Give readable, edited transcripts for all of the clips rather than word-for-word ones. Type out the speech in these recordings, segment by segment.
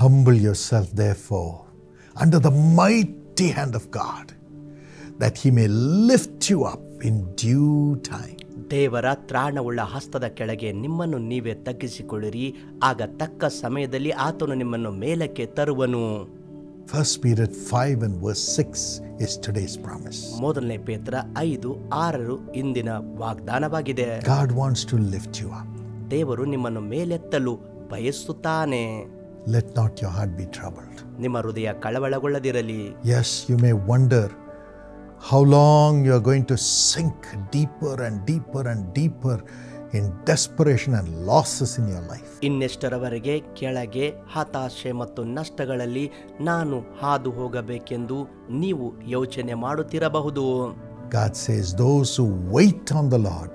Humble yourself, therefore, under the mighty hand of God, that he may lift you up in due time. ದೇವರ ತ್ರಾಣವುಳ್ಳ ಹಸ್ತದ ಕೆಳಗೆ ನಿಮ್ಮನ್ನು ನೀವೇ ತಗ್ಗಿಸಿಕೊಳ್ಳಿರಿ, ಆಗ ತಕ್ಕ ಸಮಯದಲ್ಲಿ ಆತನು ನಿಮ್ಮನ್ನು ಮೇಲಕ್ಕೆ ತರುವನು. 1 Peter 5 and verse 6 is today's promise. ಮೊದಲನೇ ಪೇತ್ರ 5:6 ಇಂದಿನ ವಾಗ್ದಾನವಾಗಿದೆ. God wants to lift you up. ದೇವರು ನಿಮ್ಮನ್ನು ಮೇಲೆತ್ತಲು ಬಯಸುತ್ತಾನೆ. Let not your heart be troubled. ನಿಮ್ಮ ಹೃದಯ ಕಳವಳಗೊಳ್ಳದಿರಲಿ. Yes, you may wonder how long you are going to sink deeper and deeper and deeper in desperation and losses in your life. ಇನ್ನೆಷ್ಟರವರೆಗೆ ಕೆಳಗೆ ಹತಾಶೆ ಮತ್ತು ನಷ್ಟಗಳಲ್ಲಿ ನಾನು ಹಾದು ಹೋಗಬೇಕೆಂದು ನೀವು ಯೋಚನೆ ಮಾಡುತ್ತಿರಬಹುದು. God says, those who wait on the Lord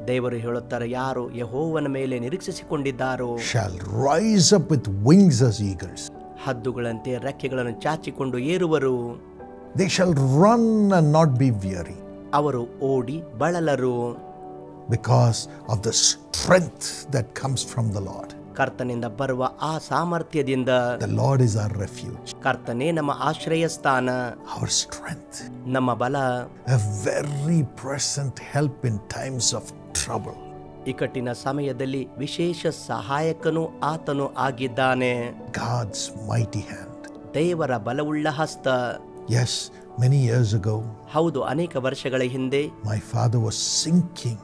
ದೇವರು ಹೇಳುತ್ತಾರೆ, ಯಾರು ಯೆಹೋವನ ಮೇಲೆ ನಿರೀಕ್ಷಿಸಿಕೊಂಡಿದ್ದಾರೋ shall rise up with wings as eagles. ಹದ್ದುಗಳಂತೆ ರೆಕ್ಕೆಗಳನ್ನು ಚಾಚಿಕೊಂಡು ಏರುವರು. They shall run and not be weary, ಅವರು ಓಡಿ ಬಳಲರು. because of the strength that comes from the Lord. ಕರ್ತನಿಂದ ಬರುವ ಆ ಸಾಮರ್ಥ್ಯದಿಂದ, The Lord is our refuge, ಕರ್ತನೇ ನಮ್ಮ ಆಶ್ರಯ ಸ್ಥಾನ, our strength, ನಮ್ಮ ಬಲ, a very present help in times of trouble. ಇಕ್ಕಟ್ಟಿನ ಸಮಯದಲ್ಲಿ ವಿಶೇಷ ಸಹಾಯಕನು ಆತನು ಆಗಿದ್ದಾನೆ. God's mighty hand. ದೇವರ ಬಲವುಳ್ಳ ಹಸ್ತ. Yes, many years ago, ಹೌದು, ಅನೇಕ ವರ್ಷಗಳ ಹಿಂದೆ my father was sinking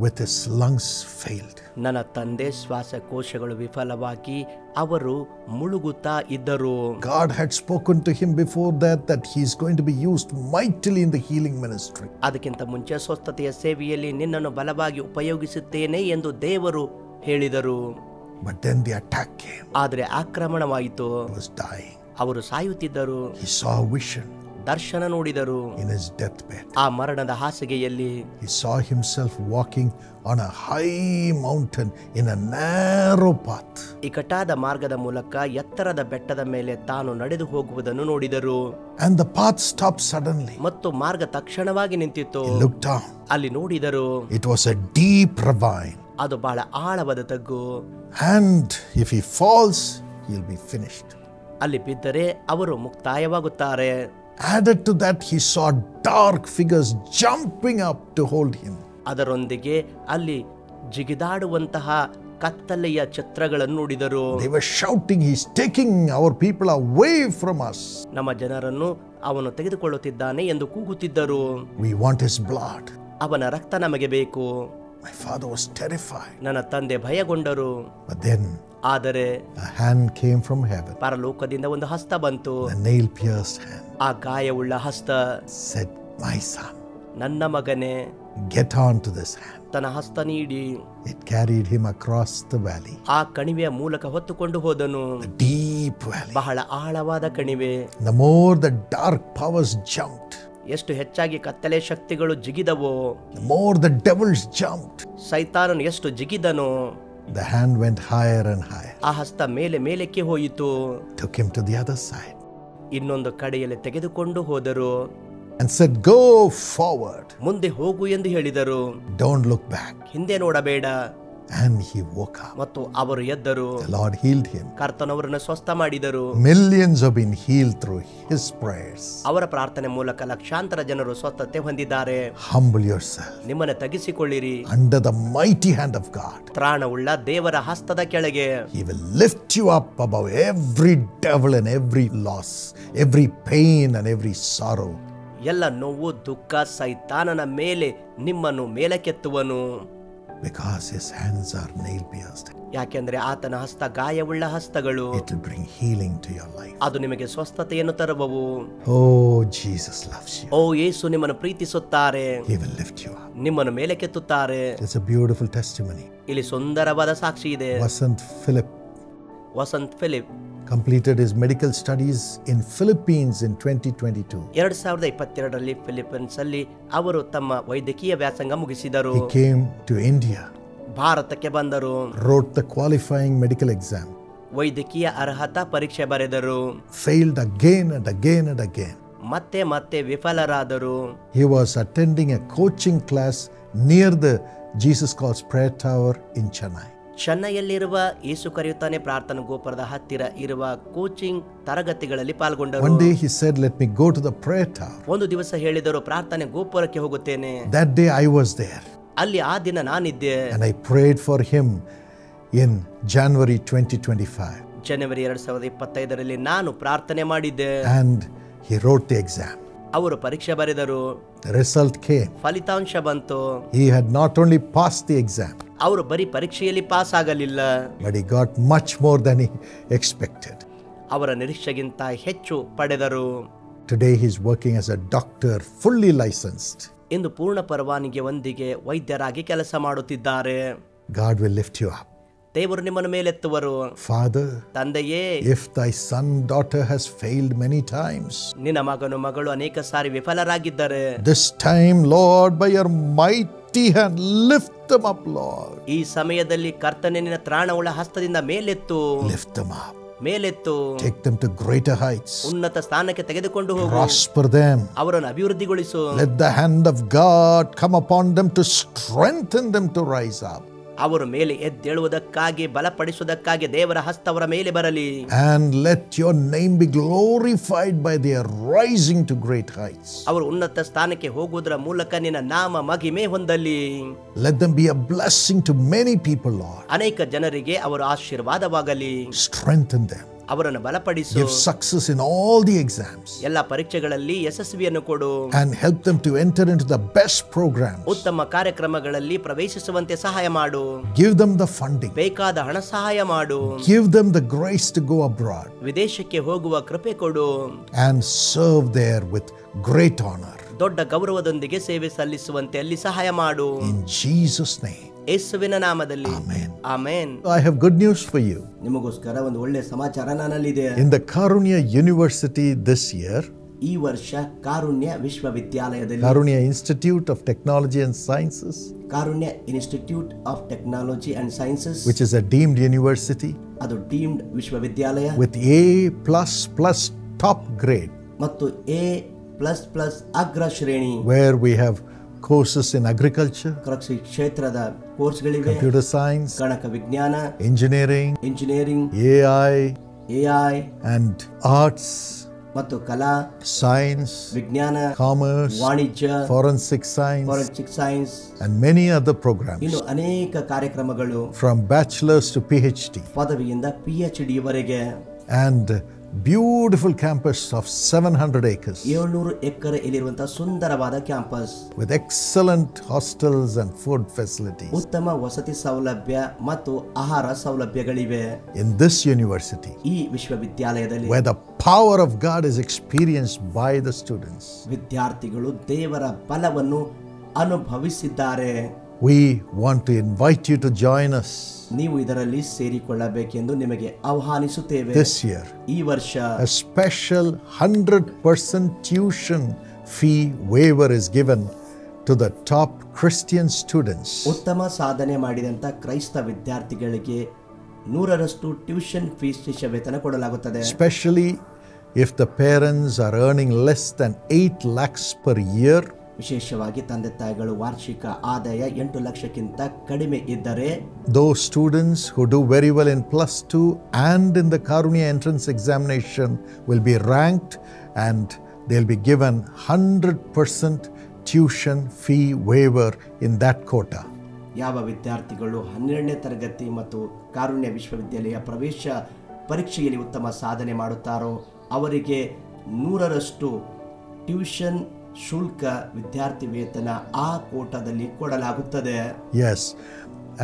with his lungs failed. ನನ್ನ ತಂದೆ ಶ್ವಾಸಕೋಶಗಳು ವಿಫಲವಾಗಿ ಅವರು ಮುಳುಗುತ್ತಾ ಇದ್ದರು. God had spoken to him before that he is going to be used mightily in the healing ministry. ಅದಕ್ಕಿಂತ ಮುಂಚೆ ಸ್ವಸ್ಥತೆಯ ಸೇವೆಯಲ್ಲಿ ನಿನ್ನನ್ನು ಬಲವಾಗಿ ಉಪಯೋಗಿಸುತ್ತೇನೆ ಎಂದು ದೇವರು ಹೇಳಿದರು. But then the attack came. ಆದರೆ ಆಕ್ರಮಣವಾಯಿತು. He was dying. ಅವರು ಸಾಯುತ್ತಿದ್ದರು. He saw a vision ದರ್ಶನ ನೋಡಿದರು. in his deathbed. ಆ ಮರಣದ ಹಾಸಿಗೆಯಲ್ಲಿ He saw himself walking on a high mountain in a narrow path. ಇಕ್ಕಟ್ಟಾದ ಮಾರ್ಗದ ಮೂಲಕ ಎತ್ತರದ ಬೆಟ್ಟದ ಮೇಲೆ ತಾನು ನಡೆದು ಹೋಗುವುದನ್ನು ನೋಡಿದರು. And the path stopped suddenly. ಮತ್ತು ಮಾರ್ಗ ತಕ್ಷಣವಾಗಿ ನಿಂತಿತ್ತು. He looked down. ಅಲ್ಲಿ ನೋಡಿದರು. It was a deep ravine. ಅದು ಬಹಳ ಆಳವಾದ ತಗ್ಗು. And if he falls, he'll be finished. ಅಲ್ಲಿ ಬಿದ್ದರೆ ಅವರು ಮುಕ್ತಾಯವಾಗುತ್ತಾರೆ. Added to that, he saw dark figures jumping up to hold him. ಅದರೊಂದಿಗೆ ಅಲ್ಲಿ ಜಿಗಿದಾಡುವಂತಹ ಕತ್ತಲೆಯ ಚಿತ್ರಗಳನ್ನು ನೋಡಿದರು. They were shouting, he's taking our people away from us. ನಮ್ಮ ಜನರನ್ನು ಅವನು ತೆಗೆದುಕೊಳ್ಳುತ್ತಿದ್ದಾನೆ ಎಂದು ಕೂಗುತ್ತಿದ್ದರು. We want his blood. ಅವನ ರಕ್ತ ನಮಗೆ ಬೇಕು. My father was terrified. ನನ್ನ ತಂದೆ ಭಯಗೊಂಡರು. But then ಆದರೆ a hand came from heaven. ಪರಲೋಕದಿಂದ ಒಂದು ಹಸ್ತ ಬಂತು. A nail-pierced hand ಆ ಗಾಯವುಳ್ಳ ಹಸ್ತ said, my son, ನನ್ನ ಮಗನೇ, get on to this hand. ತನ್ನ ಹಸ್ತ ನೀಡಿ It carried him across the valley, ಆ ಕಣಿವೆಯ ಮೂಲಕ ಹೊತ್ತುಕೊಂಡು ಹೋದನು. the deep valley. ಬಹಳ ಆಳವಾದ ಕಣಿವೆ. The more the dark powers jumped, ಎಷ್ಟು ಹೆಚ್ಚಾಗಿ ಕತ್ತಲೆ ಶಕ್ತಿಗಳು ಜಿಗಿದವೋ, the more the devils jumped. ಸೈತಾನನು ಎಷ್ಟು ಜಿಗಿದನೋ, The hand went higher and higher, ಆ ಹಸ್ತ ಮೇಲೆ ಮೇಲಕ್ಕೆ ಹೋಯಿತು. took him to the other side, ಇನ್ನೊಂದು ಕಡೆಯಲ್ಲಿ ತೆಗೆದುಕೊಂಡು ಹೋದರು. and said, go forward, ಮುಂದೆ ಹೋಗು ಎಂದು ಹೇಳಿದರು. don't look back. ಹಿಂದೆ ನೋಡಬೇಡ. And he woke up. ಮತ್ತು ಅವರು ಎದ್ದರು. The Lord healed him. ಕರ್ತನವರನ್ನು ಸ್ವಸ್ಥ ಮಾಡಿದರು. Millions have been healed through his prayers. ಅವರ ಪ್ರಾರ್ಥನೆ ಮೂಲಕ ಲಕ್ಷಾಂತರ ಜನರು ಸ್ವಸ್ಥತೆ ಹೊಂದಿದ್ದಾರೆ. Humble yourself ನಿಮ್ಮನ್ನು ತಗ್ಗಿಸಿಕೊಳ್ಳಿರಿ. under the mighty hand of God. ತ್ರಾಣವುಳ್ಳ ದೇವರ ಹಸ್ತದ ಕೆಳಗೆ He will lift you up above every devil and every loss, every pain and every sorrow. ಎಲ್ಲ ನೋವು, ದುಃಖ, ಸೈತಾನನ ಮೇಲೆ ನಿಮ್ಮನ್ನು ಮೇಲಕ್ಕೆತ್ತುವನು. Because his hands are nail-pierced. ಯಾಕೆಂದ್ರೆ ಆತನ ಹಸ್ತ ಗಾಯವುಳ್ಳ ಹಸ್ತಗಳು. It will bring healing to your life. ಅದು ನಿಮಗೆ ಸ್ವಸ್ಥತೆಯನ್ನು ತರುವವು. Oh, Jesus loves you. ಓ ಯೇಸು ನಿಮ್ಮನ್ನು ಪ್ರೀತಿಸುತ್ತಾರೆ. He will lift you up. ನಿಮ್ಮನ್ನು ಮೇಲಕ್ಕೆತ್ತುತ್ತಾರೆ. It's a beautiful testimony. ಇಲ್ಲಿ ಸುಂದರವಾದ ಸಾಕ್ಷಿ ಇದೆ. Vasanth Philip completed his medical studies in Philippines in 2022. 2022ರಲ್ಲಿ ಫಿಲಿಪೈನ್ಸ್ ಅಲ್ಲಿ ಅವರು ತಮ್ಮ ವೈದ್ಯಕೀಯ ವ್ಯಾಸಂಗ ಮುಗಿಸಿದರು. He came to India, ಭಾರತಕ್ಕೆ ಬಂದರು. wrote the qualifying medical exam, ವೈದ್ಯಕೀಯ ಅರ್ಹತಾ ಪರೀಕ್ಷೆ ಬರೆದರು. failed again and again and again. ಮತ್ತೆ ಮತ್ತೆ ವಿಫಲರಾದರು. He was attending a coaching class near the Jesus Calls Prayer Tower in Chennai. ಚೆನ್ನೈಯಲ್ಲಿರುವ ಯೇಸು ಕರೆಯುತ್ತಾನೆ ಪ್ರಾರ್ಥನಾ ಗೋಪುರದ ಹತ್ತಿರ ಇರುವ ಕೋಚಿಂಗ್ ತರಗತಿಗಳಲ್ಲಿ One ಪಾಲ್ಗೊಂಡರು. day he said, "Let me go to the prayer tower." ಒಂದು ದಿವಸ ಹೇಳಿದರು, ಪ್ರಾರ್ಥನೆ ಗೋಪುರಕ್ಕೆ ಹೋಗುತ್ತೇನೆ. That day I was there ಅಲ್ಲಿ ಆ ದಿನ ನಾನಿದ್ದೆ. and I prayed for him in January 2025. ಜನವರಿ 2025ರಲ್ಲಿ ನಾನು ಪ್ರಾರ್ಥನೆ ಮಾಡಿದ್ದೆ. And he wrote the exam. ಅವರು ಪರೀಕ್ಷೆ ಬರೆದರು. The result came. ಫಲಿತಾಂಶ ಬಂತು. He had not only passed the exam, ಅವರು ಬರೀ ಪರೀಕ್ಷೆಯಲ್ಲಿ ಪಾಸ್ ಆಗಲಿಲ್ಲ, but he got much more than he expected. ಅವರ ನಿರೀಕ್ಷೆಗಿಂತ ಹೆಚ್ಚು ಪಡೆದರು. Today he's working as a doctor, fully licensed. ಇಂದು ಪೂರ್ಣ ಪರವಾನಿಗೆ ಒಂದಿಗೆ ವೈದ್ಯರಾಗಿ ಕೆಲಸ ಮಾಡುತ್ತಿದ್ದಾರೆ. God will lift you up. ದೇವರು ನಿಮ್ಮನ್ನು ಮೇಲೆತ್ತುವರು. Father, ತಂದೆಯೇ, if thy son, daughter has failed many times, ನಿನ್ನ ಮಗನು ಮಗಳು ಅನೇಕ ಸಾರಿ ವಿಫಲರಾಗಿದ್ದಾರೆ. this time, Lord, by your mighty hand, lift them up, Lord. ಈ ಸಮಯದಲ್ಲಿ ಕರ್ತನೇ ನಿನ್ನ ತ್ರಾಣವುಳ್ಳ ಹಸ್ತದಿಂದ ಮೇಲೆತ್ತು, Lift them up. ಮೇಲೆತ್ತು, Take them to greater heights. ಉನ್ನತ ಸ್ಥಾನಕ್ಕೆ ತೆಗೆದುಕೊಂಡು ಹೋಗು. Prosper them. ಅವರನ್ನು ಅಭಿವೃದ್ಧಿಗೊಳಿಸು. Let the hand of God come upon them to strengthen them to rise up. ಅವರು ಮೇಲೆ ಎದ್ದೇಳುವುದಕ್ಕಾಗಿ ಬಲಪಡಿಸುವುದಕ್ಕಾಗಿ ದೇವರ ಹಸ್ತ ಅವರ ಮೇಲೆ ಬರಲಿ. And let your name be glorified by their rising to great heights. ಅವರು ಉನ್ನತ ಸ್ಥಾನಕ್ಕೆ ಹೋಗುವುದರ ಮೂಲಕ ನಿನ್ನ ನಾಮ ಮಹಿಮೆ ಹೊಂದಲಿ. Let them be a blessing to many people, Lord. ಅನೇಕ ಜನರಿಗೆ ಅವರು ಆಶೀರ್ವಾದವಾಗಲಿ. Strengthen them. ಅವರನ್ನು ಬಲಪಡಿಸು. Give success in all the exams. ಎಲ್ಲ ಪರೀಕ್ಷೆಗಳಲ್ಲಿ ಯಶಸ್ವಿಯನ್ನು ಕೊಡು. And help them to enter into the best programs. ಉತ್ತಮ ಕಾರ್ಯಕ್ರಮಗಳಲ್ಲಿ ಪ್ರವೇಶಿಸುವಂತೆ ಸಹಾಯ ಮಾಡು. Give them the funding. ಬೇಕಾದ ಹಣ ಸಹಾಯ ಮಾಡು. Give them the grace to go abroad ವಿದೇಶಕ್ಕೆ ಹೋಗುವ ಕೃಪೆ ಕೊಡು. and serve there with great honor. ದೊಡ್ಡ ಗೌರವದೊಂದಿಗೆ ಸೇವೆ ಸಲ್ಲಿಸುವಂತೆ ಅಲ್ಲಿ ಸಹಾಯ ಮಾಡು. In Jesus' name. ಯೇಸುವಿನ ನಾಮದಲ್ಲಿ. Amen. Amen. I have good news for you. ನಿಮಗೋಸ್ಕರ ಒಂದು ಒಳ್ಳೆ ಸಮಾಚಾರ ನನ್ನಲ್ಲಿದೆ. In the Karunya University this year, ಈ ವರ್ಷ ಕಾರುಣ್ಯ ವಿಶ್ವವಿದ್ಯಾಲಯದಲ್ಲಿ, Karunya Institute of Technology and Sciences, Karunya institute of technology and sciences, which is a deemed university ಅದು deemed ವಿಶ್ವವಿದ್ಯಾಲಯ with A++ top grade, ಮತ್ತು A++ ಅಗ್ರ ಶ್ರೇಣಿ, where we have courses in agriculture, ಕೃಷಿ ಕ್ಷೇತ್ರದ ಕೋರ್ಸ್ಗಳಿವೆ, computer science, ಗಣಕ ವಿಜ್ಞಾನ, engineering, engineering, AI, and arts, ಮತ್ತು ಕಲಾ, science, ವಿಜ್ಞಾನ, commerce, ವಾಣಿಜ್ಯ, forensic science, forensic science, and many other programs, ಇನ್ನು ಅನೇಕ ಕಾರ್ಯಕ್ರಮಗಳು, from bachelor's to PhD, ಪದವಿಯಿಂದ PhD ವರೆಗೆ, and beautiful campus of 700 acres 700 ಎಕರೆಯಲ್ಲಿರುವಂತಹ ಸುಂದರವಾದ campus with excellent hostels and food facilities. ಉತ್ತಮ ವಸತಿ ಸೌಲಭ್ಯ ಮತ್ತು ಆಹಾರ ಸೌಲಭ್ಯಗಳಿವೆ. In this university, ಈ ವಿಶ್ವವಿದ್ಯಾಲಯದಲ್ಲಿ where the power of God is experienced by the students, ವಿದ್ಯಾರ್ಥಿಗಳು ದೇವರ ಬಲವನ್ನು ಅನುಭವಿಸಿದ್ದಾರೆ. we want to invite you to join us ನೀವು ಇದರಲ್ಲಿ ಸೇರಿಕೊಳ್ಳಬೇಕೆಂದು ನಿಮಗೆ ಆಹ್ವಾನಿಸುತ್ತೇವೆ. this year. ಈ ವರ್ಷ A special 100% tuition fee waiver is given to the top Christian students. ಉತ್ತಮ ಸಾಧನೆ ಮಾಡಿದಂತ ಕ್ರೈಸ್ತ ವಿದ್ಯಾರ್ಥಿಗಳಿಗೆ 100% ಟ್ಯೂಷನ್ ಫೀಸ್ ಶಿಷ್ಯ ವೇತನ ಕೊಡಲಾಗುತ್ತದೆ. Especially if the parents are earning less than 8 lakhs per year. ವಿಶೇಷವಾಗಿ ತಂದೆ ತಾಯಿಗಳು ವಾರ್ಷಿಕ ಆದಾಯ 8 ಲಕ್ಷಕ್ಕಿಂತ ಕಡಿಮೆ ಇದ್ದರೆ, Those students who do very well in +2 and in the Karunya entrance examination will be ranked and they'll be given 100% tuition fee waiver in that quota. ಯಾವ ವಿದ್ಯಾರ್ಥಿಗಳು 12ನೇ ತರಗತಿ ಮತ್ತು ಕಾರುಣ್ಯ ವಿಶ್ವವಿದ್ಯಾಲಯ ಪ್ರವೇಶ ಪರೀಕ್ಷೆಯಲ್ಲಿ ಉತ್ತಮ ಸಾಧನೆ ಮಾಡುತ್ತಾರೋ ಅವರಿಗೆ 100% ಟ್ಯೂಷನ್ ಶುಲ್ಕ ವಿದ್ಯಾರ್ಥಿ ವೇತನ ಆ ಕೋಟಾದಲ್ಲಿ ಕೊಡಲಾಗುತ್ತದೆ. Yes,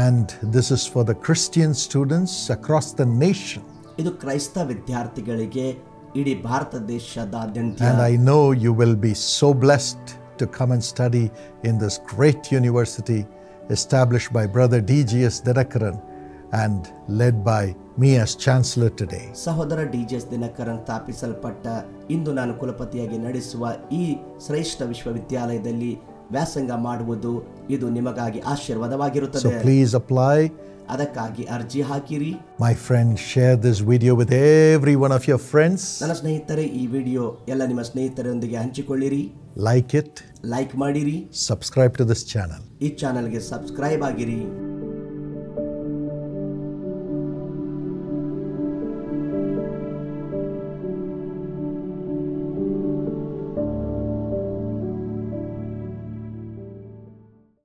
and this is for the Christian students across the nation. ಇದು ಕ್ರೈಸ್ತ ವಿದ್ಯಾರ್ಥಿಗಳಿಗೆ ಇಡೀ ಭಾರತ ದೇಶದಾದ್ಯಂತ. And I know you will be so blessed to come and study in this great university established by Brother D.G.S. Dinakaran and led by me as Chancellor today. ಸಹೋದರ DGS Dinakaran ಸ್ಥಾಪಿಸಲ್ಪಟ್ಟ ಇಂದು ನಾನು ಕುಲಪತಿಯಾಗಿ ನಡೆಸುವ ಈ ಶ್ರೇಷ್ಠ ವಿಶ್ವವಿದ್ಯಾಲಯದಲ್ಲಿ ವ್ಯಾಸಂಗ ಮಾಡುವುದು ಇದು ನಿಮಗಾಗಿ ಆಶೀರ್ವಾದವಾಗಿರುತ್ತದೆ. So please apply. ಅದಕ್ಕಾಗಿ ಅರ್ಜಿ ಹಾಕಿರಿ. My friend, share this video with every one of your friends. ನನ್ನ ಸ್ನೇಹಿತರೆ, ಈ ವಿಡಿಯೋ ಎಲ್ಲ ನಿಮ್ಮ ಸ್ನೇಹಿತರೊಂದಿಗೆ ಹಂಚಿಕೊಳ್ಳಿರಿ. Like it. ಲೈಕ್ ಮಾಡಿರಿ. Subscribe to this channel. ಈ ಚಾನೆಲ್ಗೆ ಸಬ್ಸ್ಕ್ರೈಬ್ ಆಗಿರಿ.